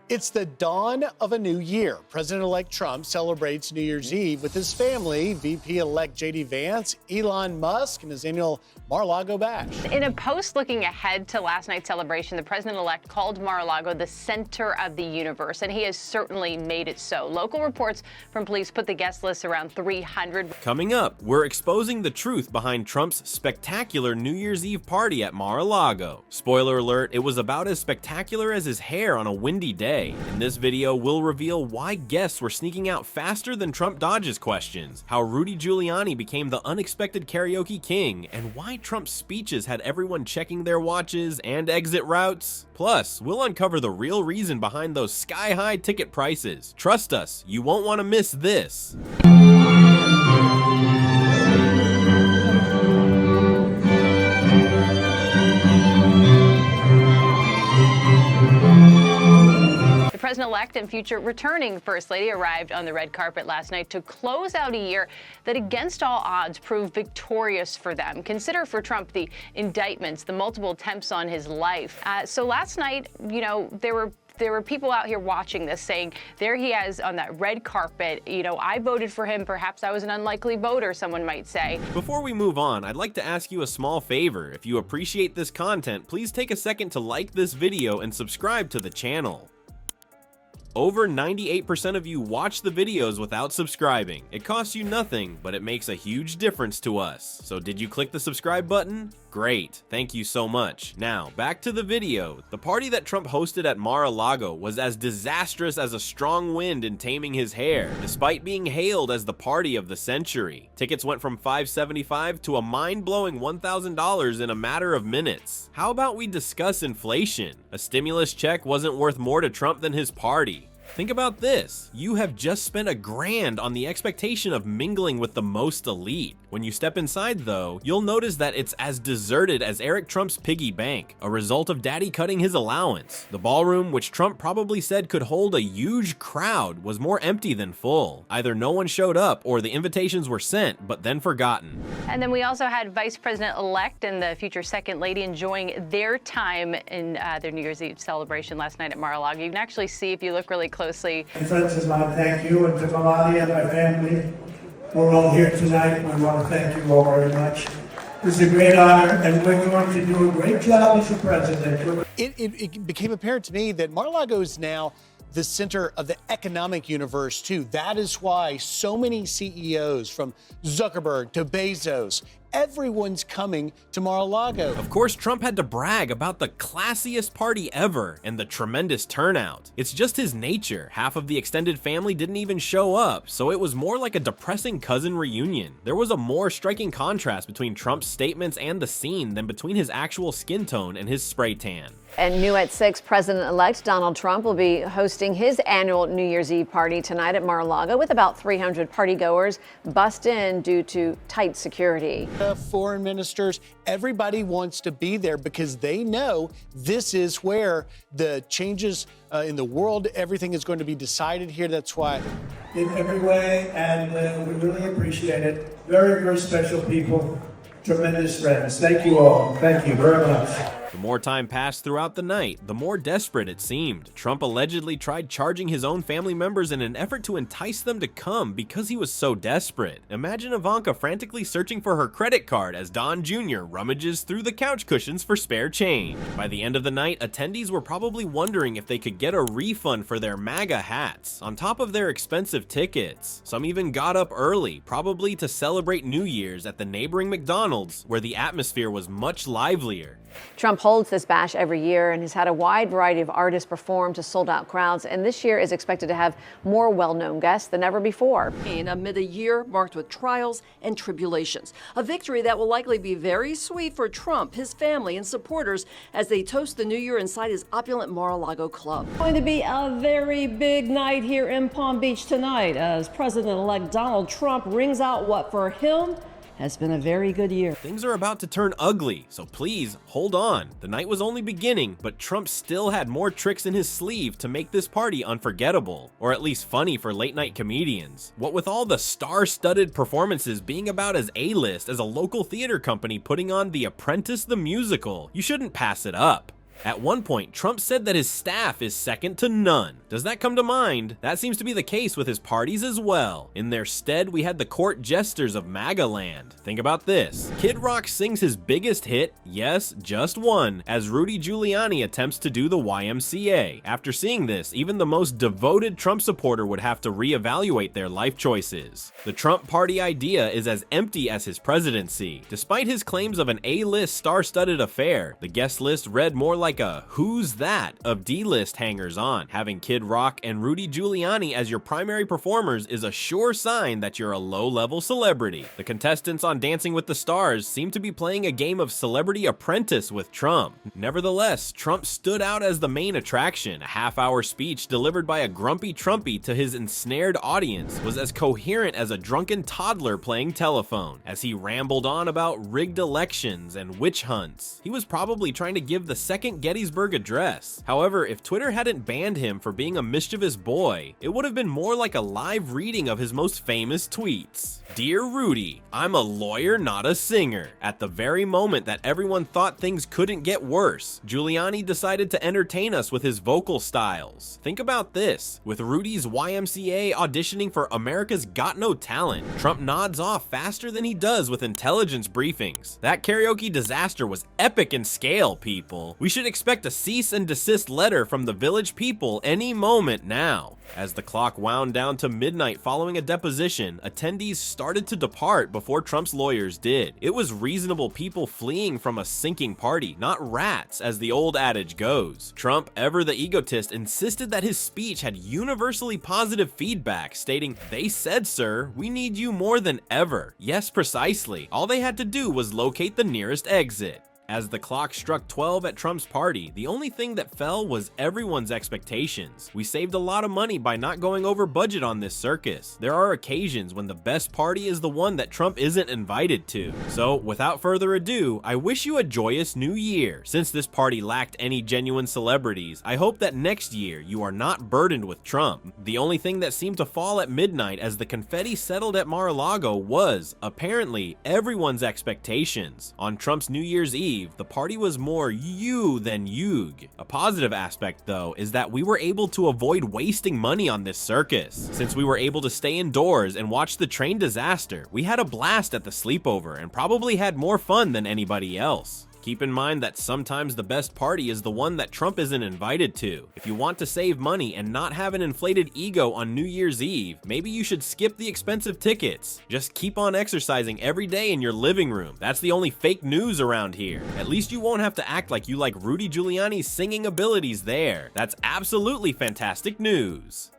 It's the dawn of a new year. President-elect Trump celebrates New Year's Eve with his family, VP-elect J.D. Vance, Elon Musk, and his annual Mar-a-Lago bash. In a post looking ahead to last night's celebration, the president-elect called Mar-a-Lago the center of the universe, and he has certainly made it so. Local reports from police put the guest list around 300. Coming up, we're exposing the truth behind Trump's spectacular New Year's Eve party at Mar-a-Lago. Spoiler alert, it was about as spectacular as his hair on a windy day. In this video, we'll reveal why guests were sneaking out faster than Trump dodges questions, how Rudy Giuliani became the unexpected karaoke king, and why Trump's speeches had everyone checking their watches and exit routes. Plus, we'll uncover the real reason behind those sky-high ticket prices. Trust us, you won't want to miss this. The president-elect and future returning First Lady arrived on the red carpet last night to close out a year that, against all odds, proved victorious for them. Consider for Trump the indictments, the multiple attempts on his life. So last night, you know, there were people out here watching this saying, there he is on that red carpet. You know, I voted for him. Perhaps I was an unlikely voter, someone might say. Before we move on, I'd like to ask you a small favor. If you appreciate this content, please take a second to like this video and subscribe to the channel. Over 98% of you watch the videos without subscribing. It costs you nothing, but it makes a huge difference to us. So did you click the subscribe button? Great, thank you so much. Now, back to the video. The party that Trump hosted at Mar-a-Lago was as disastrous as a strong wind in taming his hair, despite being hailed as the party of the century. Tickets went from $575 to a mind-blowing $1,000 in a matter of minutes. How about we discuss inflation? A stimulus check wasn't worth more to Trump than his party. Think about this. You have just spent $1,000 on the expectation of mingling with the most elite. When you step inside though, you'll notice that it's as deserted as Eric Trump's piggy bank, a result of daddy cutting his allowance. The ballroom, which Trump probably said could hold a huge crowd, was more empty than full. Either no one showed up or the invitations were sent but then forgotten. And then we also had Vice President-elect and the future Second Lady enjoying their time in their New Year's Eve celebration last night at Mar-a-Lago. You can actually see, if you look really closely. And friends, I want to thank you and to Melania and my family. We're all here tonight. I want to thank you all very much. It's a great honor, and we're going to do a great job as the president. It became apparent to me that Mar-a-Lago is now the center of the economic universe, too. That is why so many CEOs, from Zuckerberg to Bezos, everyone's coming to Mar-a-Lago. Of course, Trump had to brag about the classiest party ever and the tremendous turnout. It's just his nature. Half of the extended family didn't even show up, so it was more like a depressing cousin reunion. There was a more striking contrast between Trump's statements and the scene than between his actual skin tone and his spray tan. And new at 6, President-elect Donald Trump will be hosting his annual New Year's Eve party tonight at Mar-a-Lago with about 300 partygoers bussed in due to tight security. Foreign ministers, everybody wants to be there because they know this is where the changes in the world, everything is going to be decided here. That's why. In every way, and we really appreciate it. Very, very special people, tremendous friends. Thank you all. Thank you very much. The more time passed throughout the night, the more desperate it seemed. Trump allegedly tried charging his own family members in an effort to entice them to come because he was so desperate. Imagine Ivanka frantically searching for her credit card as Don Jr. rummages through the couch cushions for spare change. By the end of the night, attendees were probably wondering if they could get a refund for their MAGA hats, on top of their expensive tickets. Some even got up early, probably to celebrate New Year's at the neighboring McDonald's, where the atmosphere was much livelier. Trump holds this bash every year and has had a wide variety of artists perform to sold-out crowds, and this year is expected to have more well-known guests than ever before. Amid a year marked with trials and tribulations, a victory that will likely be very sweet for Trump, his family, and supporters as they toast the new year inside his opulent Mar-a-Lago club. It's going to be a very big night here in Palm Beach tonight as President-elect Donald Trump rings out what for him has been a very good year. Things are about to turn ugly, so please hold on. The night was only beginning, but Trump still had more tricks in his sleeve to make this party unforgettable, or at least funny for late-night comedians. What with all the star-studded performances being about as A-list as a local theater company putting on The Apprentice the Musical, you shouldn't pass it up. At one point, Trump said that his staff is second to none. Does that come to mind? That seems to be the case with his parties as well. In their stead, we had the court jesters of MAGA land. Think about this. Kid Rock sings his biggest hit, yes, just one, as Rudy Giuliani attempts to do the YMCA. After seeing this, even the most devoted Trump supporter would have to reevaluate their life choices. The Trump party idea is as empty as his presidency. Despite his claims of an A-list star-studded affair, the guest list read more like a who's that of D-list hangers-on. Having Kid Rock and Rudy Giuliani as your primary performers is a sure sign that you're a low-level celebrity. The contestants on Dancing with the Stars seem to be playing a game of Celebrity Apprentice with Trump. Nevertheless, Trump stood out as the main attraction. A half-hour speech delivered by a grumpy Trumpy to his ensnared audience was as coherent as a drunken toddler playing telephone, as he rambled on about rigged elections and witch hunts. He was probably trying to give the second Gettysburg Address. However, if Twitter hadn't banned him for being a mischievous boy, it would have been more like a live reading of his most famous tweets. Dear Rudy, I'm a lawyer, not a singer. At the very moment that everyone thought things couldn't get worse, Giuliani decided to entertain us with his vocal styles. Think about this. With Rudy's YMCA auditioning for America's Got No Talent, Trump nods off faster than he does with intelligence briefings. That karaoke disaster was epic in scale, people. We should expect a cease and desist letter from the Village people any moment now. As the clock wound down to midnight following a deposition, attendees started to depart before Trump's lawyers did. It was reasonable people fleeing from a sinking party, not rats, as the old adage goes. Trump, ever the egotist, insisted that his speech had universally positive feedback, stating, "They said, sir, we need you more than ever." Yes, precisely. All they had to do was locate the nearest exit. As the clock struck 12 at Trump's party, the only thing that fell was everyone's expectations. We saved a lot of money by not going over budget on this circus. There are occasions when the best party is the one that Trump isn't invited to. So, without further ado, I wish you a joyous new year. Since this party lacked any genuine celebrities, I hope that next year you are not burdened with Trump. The only thing that seemed to fall at midnight as the confetti settled at Mar-a-Lago was, apparently, everyone's expectations. On Trump's New Year's Eve, the party was more you than Yug. A positive aspect, though, is that we were able to avoid wasting money on this circus. Since we were able to stay indoors and watch the train disaster, we had a blast at the sleepover and probably had more fun than anybody else. Keep in mind that sometimes the best party is the one that Trump isn't invited to. If you want to save money and not have an inflated ego on New Year's Eve, maybe you should skip the expensive tickets. Just keep on exercising every day in your living room. That's the only fake news around here. At least you won't have to act like you like Rudy Giuliani's singing abilities there. That's absolutely fantastic news.